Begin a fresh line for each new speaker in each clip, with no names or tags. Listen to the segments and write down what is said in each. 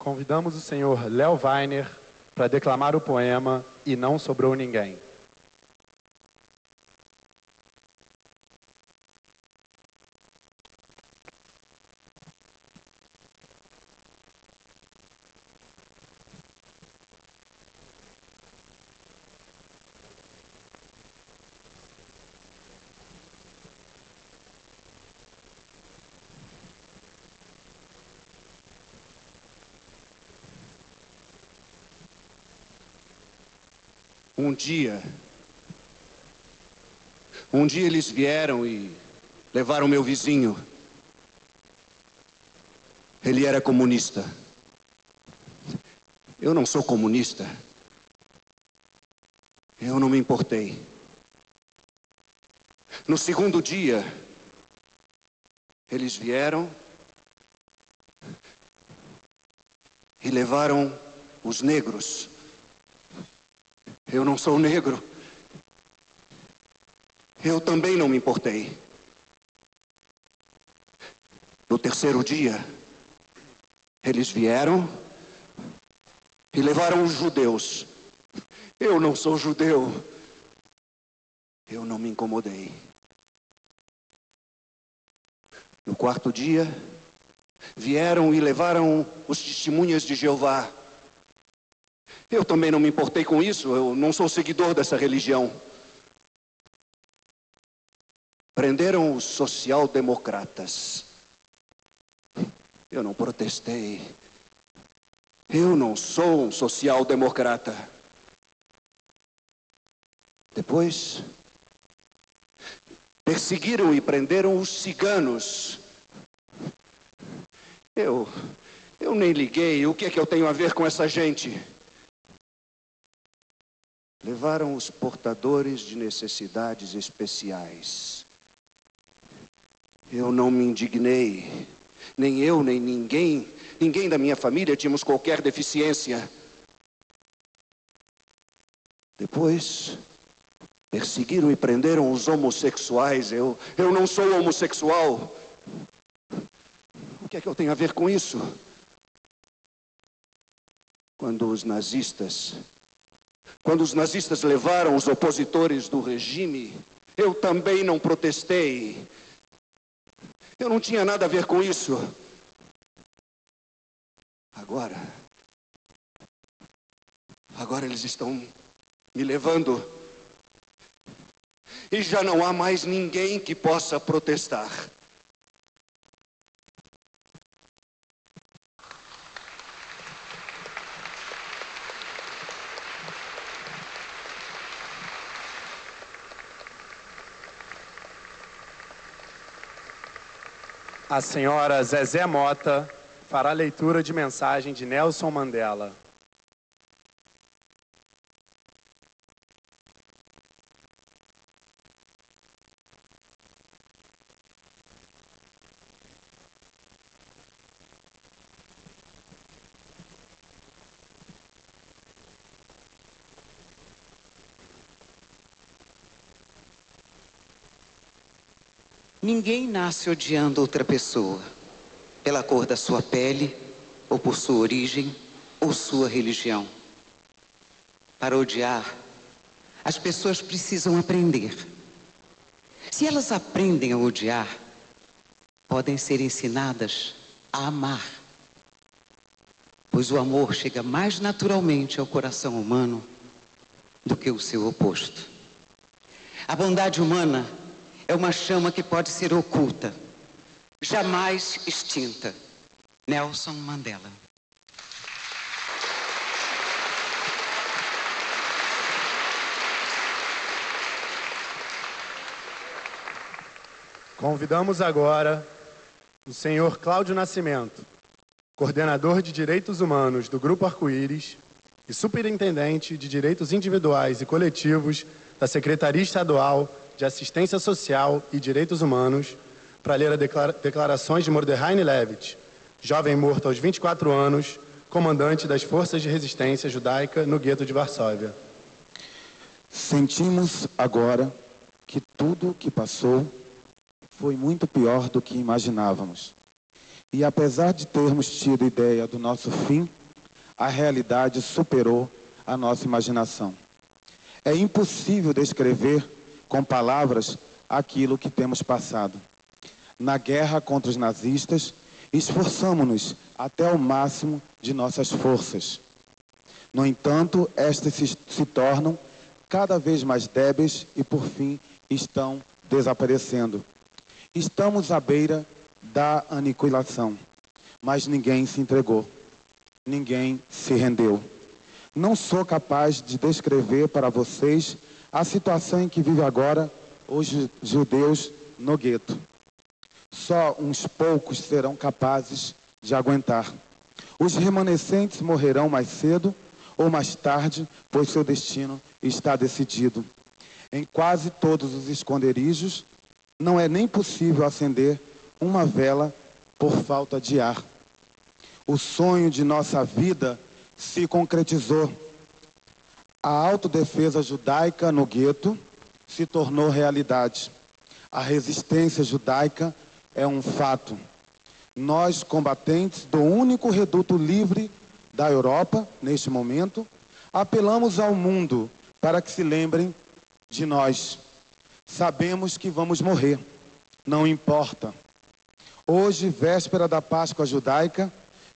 Convidamos o senhor Léo Weiner para declamar o poema E Não Sobrou Ninguém.
Um dia eles vieram e levaram meu vizinho. Ele era comunista. Eu não sou comunista. Eu não me importei. No segundo dia, eles vieram e levaram os negros. Eu não sou negro. Eu também não me importei. No terceiro dia, eles vieram e levaram os judeus. Eu não sou judeu. Eu não me incomodei. No quarto dia, vieram e levaram os testemunhas de Jeová. Eu também não me importei com isso. Eu não sou seguidor dessa religião. Prenderam os social-democratas. Eu não protestei. Eu não sou um social-democrata. Depois, perseguiram e prenderam os ciganos. Eu nem liguei. O que é que eu tenho a ver com essa gente? Levaram os portadores de necessidades especiais. Eu não me indignei. Nem eu, nem ninguém da minha família tínhamos qualquer deficiência. Depois, perseguiram e prenderam os homossexuais. Eu não sou homossexual. O que é que eu tenho a ver com isso? Quando os nazistas levaram os opositores do regime, eu também não protestei. Eu não tinha nada a ver com isso. Agora eles estão me levando. E já não há mais ninguém que possa protestar.
A senhora Zezé Mota fará a leitura de mensagem de Nelson Mandela.
Ninguém nasce odiando outra pessoa, pela cor da sua pele, ou por sua origem, ou sua religião. Para odiar, as pessoas precisam aprender. Se elas aprendem a odiar, podem ser ensinadas a amar. Pois o amor chega mais naturalmente ao coração humano do que o seu oposto. A bondade humana é uma chama que pode ser oculta, jamais extinta. Nelson Mandela.
Convidamos agora o senhor Cláudio Nascimento, coordenador de Direitos Humanos do Grupo Arco-Íris e superintendente de Direitos Individuais e Coletivos da Secretaria Estadual de Assistência Social e Direitos Humanos, para ler as declarações de Mordechai Levitt, jovem morto aos 24 anos, comandante das Forças de Resistência Judaica no gueto de Varsóvia.
Sentimos agora que tudo o que passou foi muito pior do que imaginávamos. E apesar de termos tido ideia do nosso fim, a realidade superou a nossa imaginação. É impossível descrever com palavras aquilo que temos passado. Na guerra contra os nazistas, esforçamo-nos até o máximo de nossas forças. No entanto, estas se tornam cada vez mais débeis e, por fim, estão desaparecendo. Estamos à beira da aniquilação, mas ninguém se entregou, ninguém se rendeu. Não sou capaz de descrever para vocês a situação em que vive agora os judeus no gueto. Só uns poucos serão capazes de aguentar. Os remanescentes morrerão mais cedo ou mais tarde, pois seu destino está decidido. Em quase todos os esconderijos, não é nem possível acender uma vela por falta de ar. O sonho de nossa vida se concretizou. A autodefesa judaica no gueto se tornou realidade. A resistência judaica é um fato. Nós, combatentes do único reduto livre da Europa, neste momento, apelamos ao mundo para que se lembrem de nós. Sabemos que vamos morrer, não importa. Hoje, véspera da Páscoa judaica,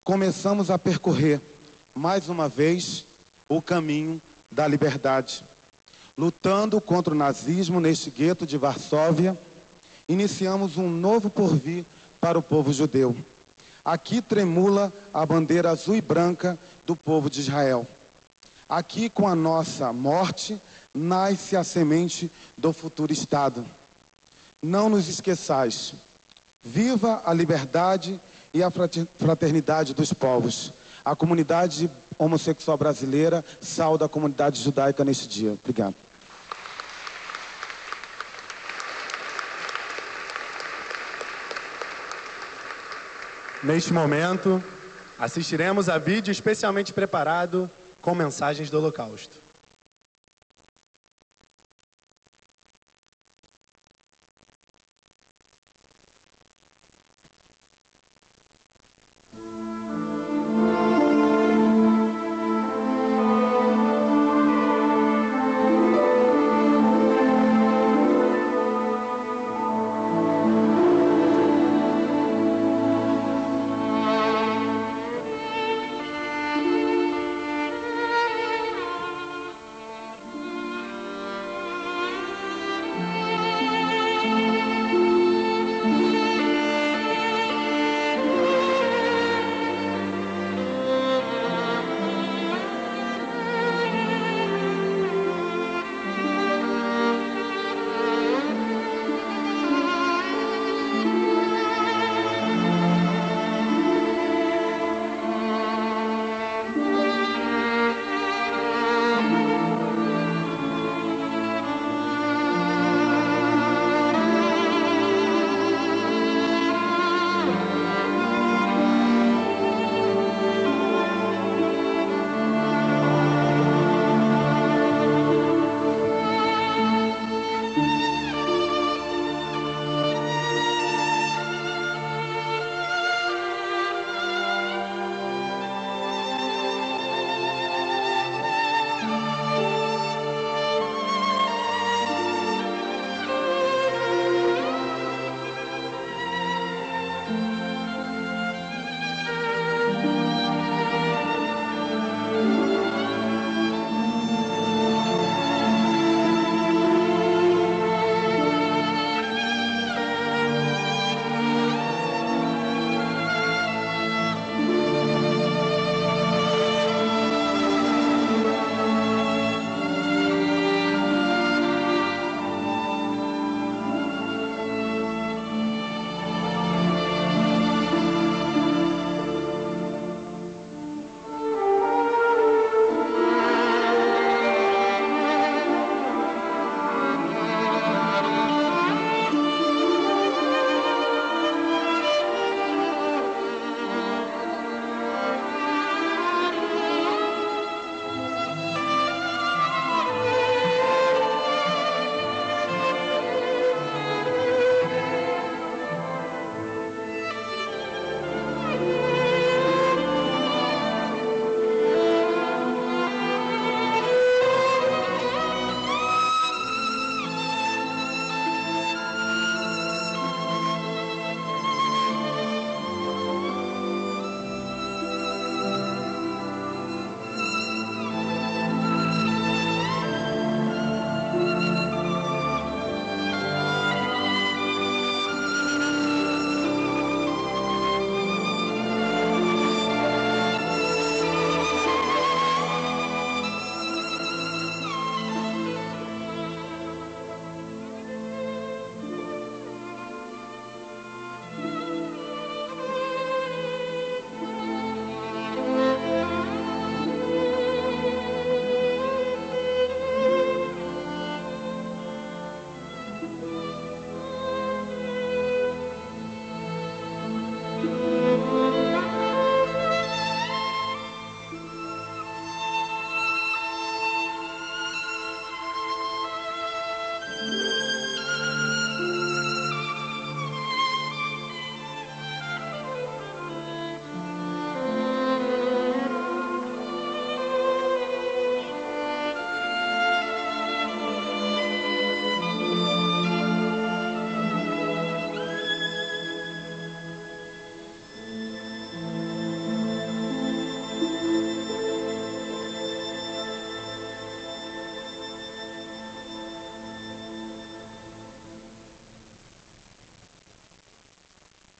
começamos a percorrer, mais uma vez, o caminho da liberdade. Lutando contra o nazismo neste gueto de Varsóvia, iniciamos um novo porvir para o povo judeu. Aqui tremula a bandeira azul e branca do povo de Israel. Aqui, com a nossa morte, nasce a semente do futuro Estado. Não nos esqueçais. Viva a liberdade e a fraternidade dos povos. A comunidade homossexual brasileira sauda a comunidade judaica neste dia. Obrigado.
Neste momento, assistiremos a vídeo especialmente preparado com mensagens do Holocausto.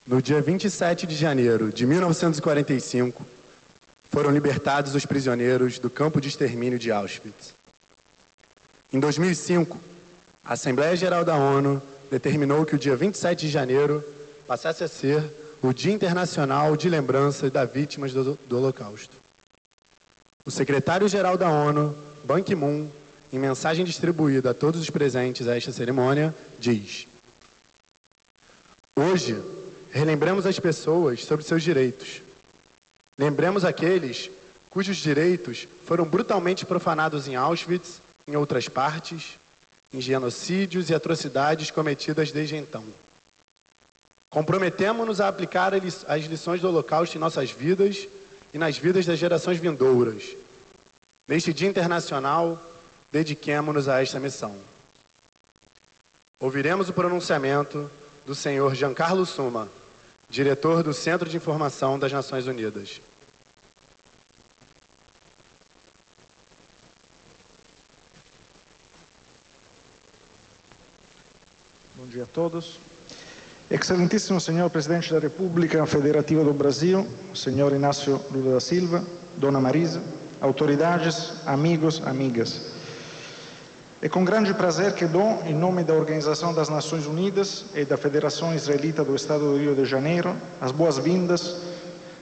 No dia 27 de janeiro de 1945, foram libertados os prisioneiros do campo de extermínio de Auschwitz. Em 2005, a Assembleia Geral da ONU determinou que o dia 27 de janeiro passasse a ser o Dia Internacional de Lembrança das Vítimas do Holocausto. O secretário-geral da ONU, Ban Ki-moon, em mensagem distribuída a todos os presentes a esta cerimônia, diz: hoje, relembramos as pessoas sobre seus direitos. Lembremos aqueles cujos direitos foram brutalmente profanados em Auschwitz, em outras partes, em genocídios e atrocidades cometidas desde então. Comprometemo-nos a aplicar as lições do Holocausto em nossas vidas e nas vidas das gerações vindouras. Neste Dia Internacional, dediquemo-nos a esta missão. Ouviremos o pronunciamento do senhor Giancarlo Suma, diretor do Centro de Informação das Nações Unidas.
Bom dia a todos. Excelentíssimo Senhor Presidente da República Federativa do Brasil, Senhor Inácio Lula da Silva, Dona Marisa, autoridades, amigos, amigas. É com grande prazer que dou, em nome da Organização das Nações Unidas e da Federação Israelita do Estado do Rio de Janeiro, as boas-vindas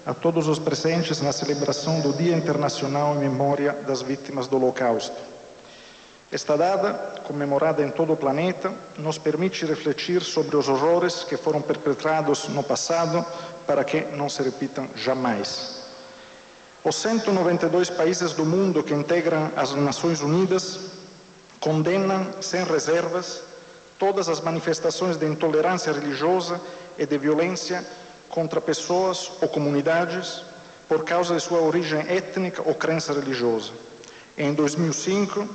a todos os presentes na celebração do Dia Internacional em Memória das Vítimas do Holocausto. Esta data, comemorada em todo o planeta, nos permite refletir sobre os horrores que foram perpetrados no passado para que não se repitam jamais. Os 192 países do mundo que integram as Nações Unidas condenam, sem reservas, todas as manifestações de intolerância religiosa e de violência contra pessoas ou comunidades por causa de sua origem étnica ou crença religiosa. Em 2005,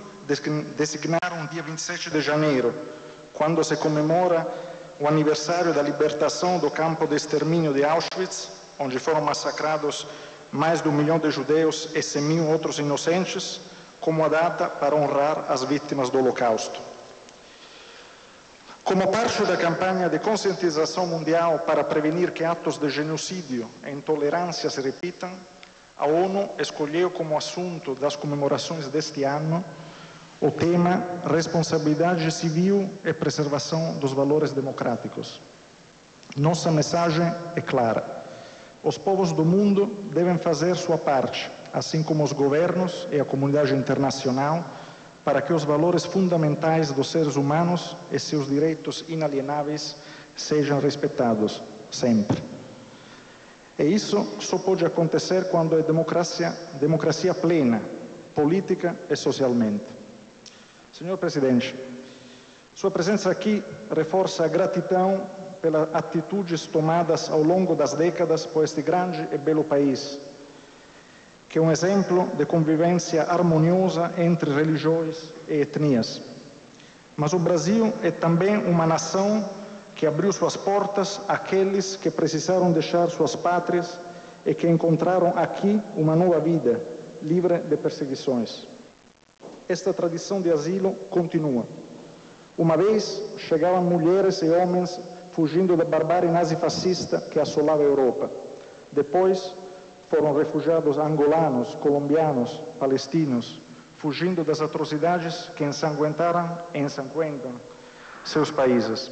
designaram o dia 27 de janeiro, quando se comemora o aniversário da libertação do campo de extermínio de Auschwitz, onde foram massacrados mais de 1 milhão de judeus e 100.000 outros inocentes, como a data para honrar as vítimas do Holocausto. Como parte da campanha de conscientização mundial para prevenir que atos de genocídio e intolerância se repitam, a ONU escolheu como assunto das comemorações deste ano o tema Responsabilidade Civil e Preservação dos Valores Democráticos. Nossa mensagem é clara. Os povos do mundo devem fazer sua parte, assim como os governos e a comunidade internacional, para que os valores fundamentais dos seres humanos e seus direitos inalienáveis sejam respeitados sempre. E isso só pode acontecer quando é democracia plena, política e socialmente. Senhor Presidente, sua presença aqui reforça a gratidão pelas atitudes tomadas ao longo das décadas por este grande e belo país, que é um exemplo de convivência harmoniosa entre religiões e etnias. Mas o Brasil é também uma nação que abriu suas portas àqueles que precisaram deixar suas pátrias e que encontraram aqui uma nova vida, livre de perseguições. Esta tradição de asilo continua. Uma vez chegavam mulheres e homens fugindo da barbárie nazifascista que assolava a Europa. Depois foram refugiados angolanos, colombianos, palestinos, fugindo das atrocidades que ensanguentaram e ensanguentam seus países.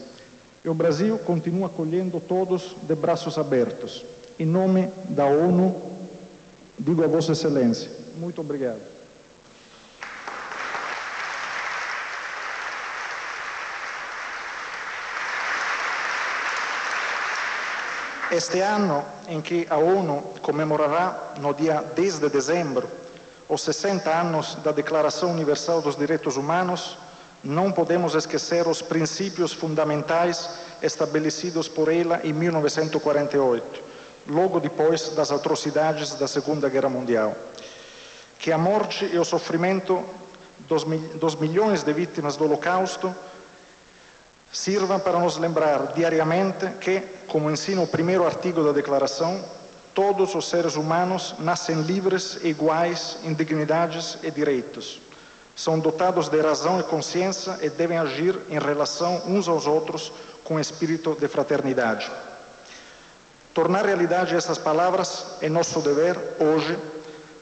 E o Brasil continua acolhendo todos de braços abertos. Em nome da ONU, digo a Vossa Excelência, muito obrigado. Este ano em que a ONU comemorará, no dia 10 de dezembro, os 60 anos da Declaração Universal dos Direitos Humanos, não podemos esquecer os princípios fundamentais estabelecidos por ela em 1948, logo depois das atrocidades da Segunda Guerra Mundial. Que a morte e o sofrimento dos milhões de vítimas do Holocausto sirva para nos lembrar diariamente que, como ensina o primeiro artigo da Declaração, todos os seres humanos nascem livres e iguais em dignidades e direitos. São dotados de razão e consciência e devem agir em relação uns aos outros com espírito de fraternidade. Tornar realidade essas palavras é nosso dever hoje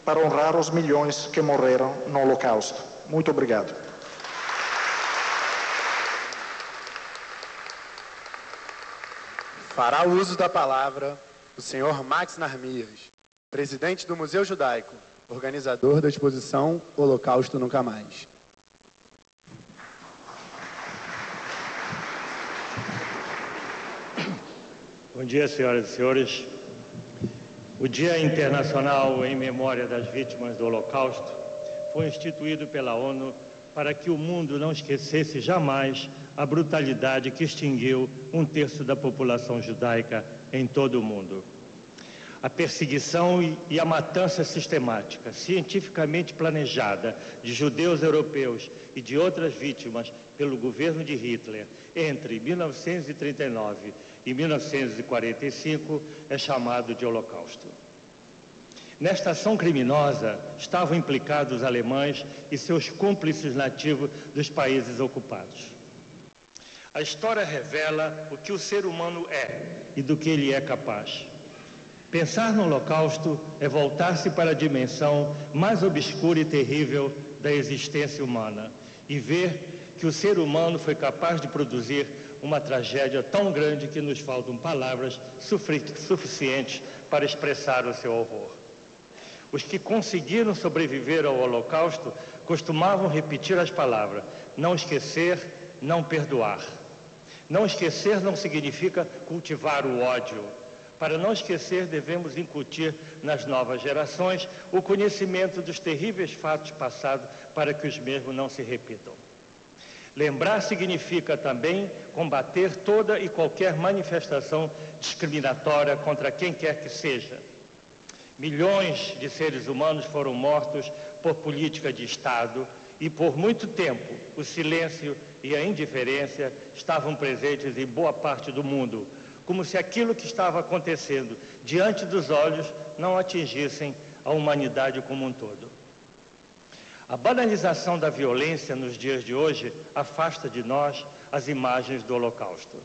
para honrar os milhões que morreram no Holocausto. Muito obrigado.
Fará o uso da palavra o senhor Max Narmias, presidente do Museu Judaico, organizador da exposição Holocausto Nunca Mais.
Bom dia, senhoras e senhores. O Dia Internacional em Memória das Vítimas do Holocausto foi instituído pela ONU para que o mundo não esquecesse jamais a brutalidade que extinguiu 1/3 da população judaica em todo o mundo. A perseguição e a matança sistemática, cientificamente planejada, de judeus europeus e de outras vítimas pelo governo de Hitler entre 1939 e 1945 é chamado de Holocausto. Nesta ação criminosa estavam implicados os alemães e seus cúmplices nativos dos países ocupados. A história revela o que o ser humano é e do que ele é capaz. Pensar no Holocausto é voltar-se para a dimensão mais obscura e terrível da existência humana e ver que o ser humano foi capaz de produzir uma tragédia tão grande que nos faltam palavras suficientes para expressar o seu horror. Os que conseguiram sobreviver ao Holocausto costumavam repetir as palavras: não esquecer, não perdoar. Não esquecer não significa cultivar o ódio. Para não esquecer, devemos incutir nas novas gerações o conhecimento dos terríveis fatos passados para que os mesmos não se repitam. Lembrar significa também combater toda e qualquer manifestação discriminatória contra quem quer que seja. Milhões de seres humanos foram mortos por política de Estado e, por muito tempo, o silêncio e a indiferença estavam presentes em boa parte do mundo, como se aquilo que estava acontecendo diante dos olhos não atingissem a humanidade como um todo. A banalização da violência nos dias de hoje afasta de nós as imagens do Holocausto.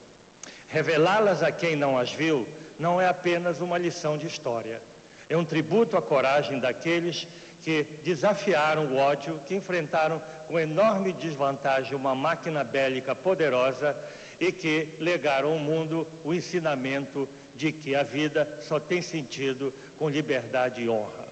Revelá-las a quem não as viu não é apenas uma lição de história. É um tributo à coragem daqueles que desafiaram o ódio, que enfrentaram com enorme desvantagem uma máquina bélica poderosa e que legaram ao mundo o ensinamento de que a vida só tem sentido com liberdade e honra.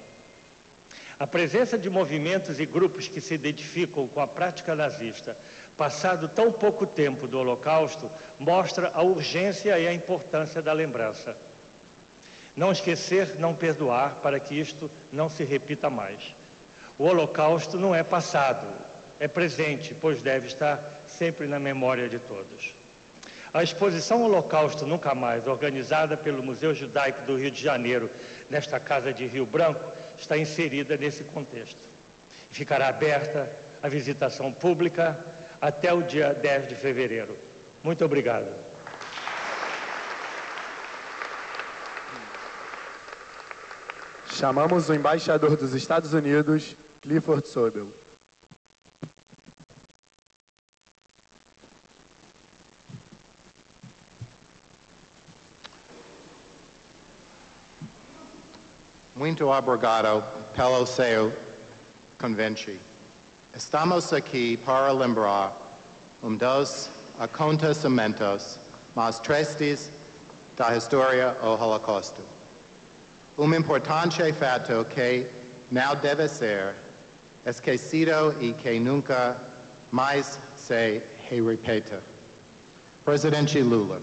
A presença de movimentos e grupos que se identificam com a prática nazista, passado tão pouco tempo do Holocausto, mostra a urgência e a importância da lembrança. Não esquecer, não perdoar, para que isto não se repita mais. O Holocausto não é passado, é presente, pois deve estar sempre na memória de todos. A exposição Holocausto Nunca Mais, organizada pelo Museu Judaico do Rio de Janeiro, nesta Casa de Rio Branco, está inserida nesse contexto. Ficará aberta a visitação pública até o dia 10 de fevereiro. Muito obrigado.
Chamamos o embaixador dos Estados Unidos, Clifford Sobel.
Muito obrigado pelo seu convite. Estamos aqui para lembrar dos acontecimentos mais tristes da história do Holocausto. Importante fato que não deve ser esquecido e que nunca mais se repita. Presidente Lula,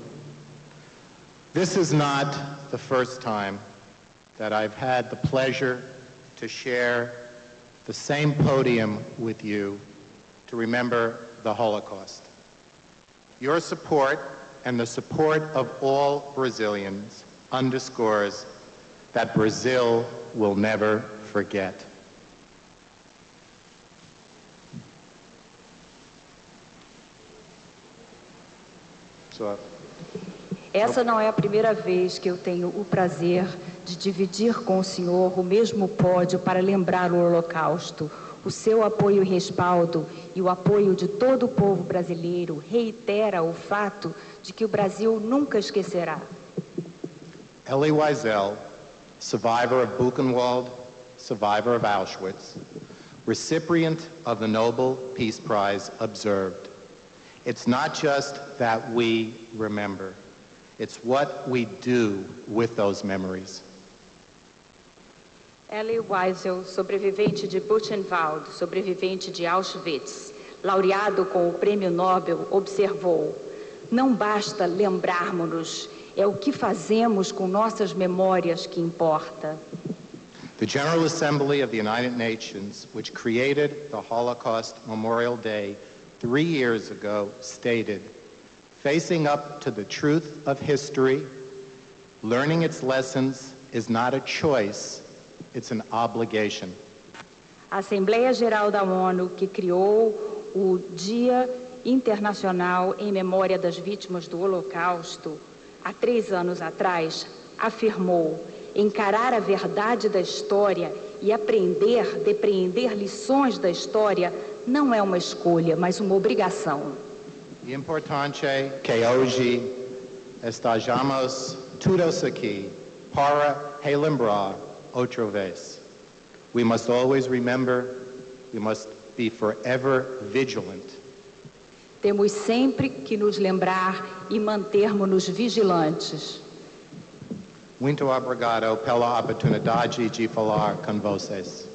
this is not the first time that I've had the pleasure to share the same podium with you to remember the Holocaust. Your support and the support of all Brazilians underscores that Brazil will never forget.
Essa não é a primeira vez que eu tenho o prazer de dividir com o senhor o mesmo pódio para lembrar o Holocausto. O seu apoio e respaldo e o apoio de todo o povo brasileiro reitera o fato de que o Brasil nunca esquecerá.
Elie Wiesel, survivor of Buchenwald, survivor of Auschwitz, recipient of the Nobel Peace Prize, observed, "It's not just that we remember, it's what we do with those memories."
Elie Wiesel, sobrevivente de Buchenwald, sobrevivente de Auschwitz, laureado com o Prêmio Nobel, observou: "Não basta lembrarmos-nos, é o que fazemos com nossas memórias que importa."
The General Assembly of the United Nations, which created the Holocaust Memorial Day 3 years ago, stated, "Facing up to the truth of history, learning its lessons is not a choice, it's an obligation."
A Assembleia Geral da ONU, que criou o Dia Internacional em Memória das Vítimas do Holocausto, há 3 anos atrás, afirmou: encarar a verdade da história e aprender, depreender lições da história não é uma escolha, mas uma obrigação.
É importante que hoje estejamos todos aqui para relembrar outra vez. We must always remember, we must be forever vigilant.
Temos sempre que nos lembrar e mantermos-nos vigilantes.
Muito obrigado pela oportunidade de falar com vocês.